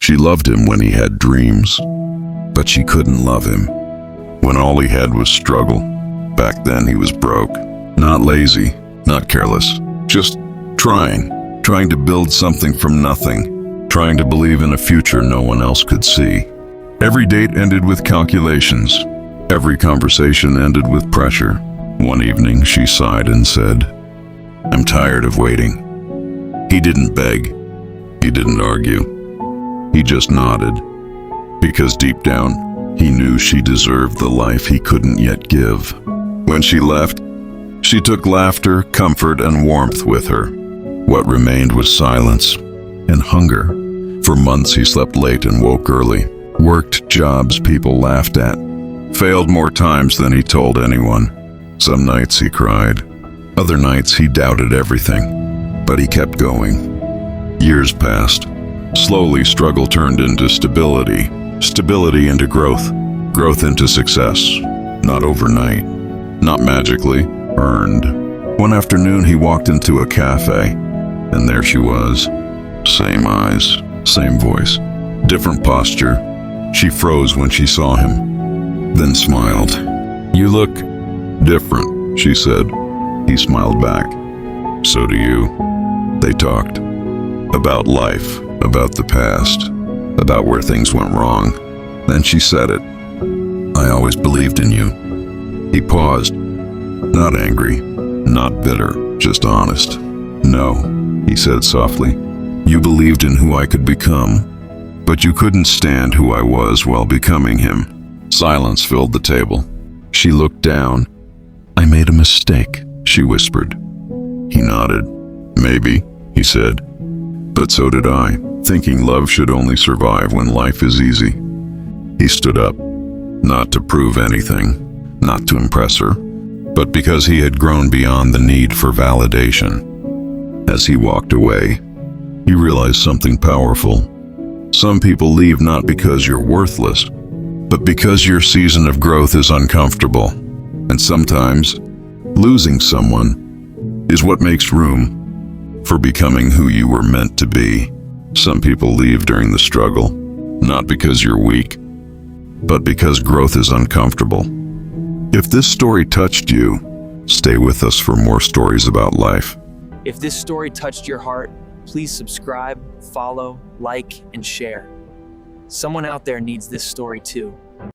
She loved him when he had dreams, but she couldn't love him when all he had was struggle. Back then he was broke, not lazy, not careless, just trying to build something from nothing, trying to believe in a future no one else could see. Every date ended with calculations. Every conversation ended with pressure. One evening she sighed and said, "I'm tired of waiting." He didn't beg. He didn't argue. He just nodded, because deep down, he knew she deserved the life he couldn't yet give. When she left, she took laughter, comfort, and warmth with her. What remained was silence and hunger. For months he slept late and woke early, worked jobs people laughed at, failed more times than he told anyone. Some nights he cried. Other nights he doubted everything, but he kept going. Years passed. Slowly, struggle turned into stability, stability into growth, growth into success. Not overnight, not magically, earned. One afternoon he walked into a cafe, and there she was. Same eyes, same voice, different posture. She froze when she saw him, then smiled. "You look different," she said. He smiled back. "So do you." They talked about life, about the past, about where things went wrong. Then she said it. "I always believed in you." He paused, not angry, not bitter, just honest. "No," he said softly. "You believed in who I could become, but you couldn't stand who I was while becoming him." Silence filled the table. She looked down. "I made a mistake," she whispered. He nodded. "Maybe," he said. "But so did I, thinking love should only survive when life is easy." He stood up, not to prove anything, not to impress her, but because he had grown beyond the need for validation. As he walked away, he realized something powerful. Some people leave not because you're worthless, but because your season of growth is uncomfortable. And sometimes, losing someone is what makes room for becoming who you were meant to be. Some people leave during the struggle, not because you're weak, but because growth is uncomfortable. If this story touched you, stay with us for more stories about life. If this story touched your heart, please subscribe, follow, like, and share. Someone out there needs this story too.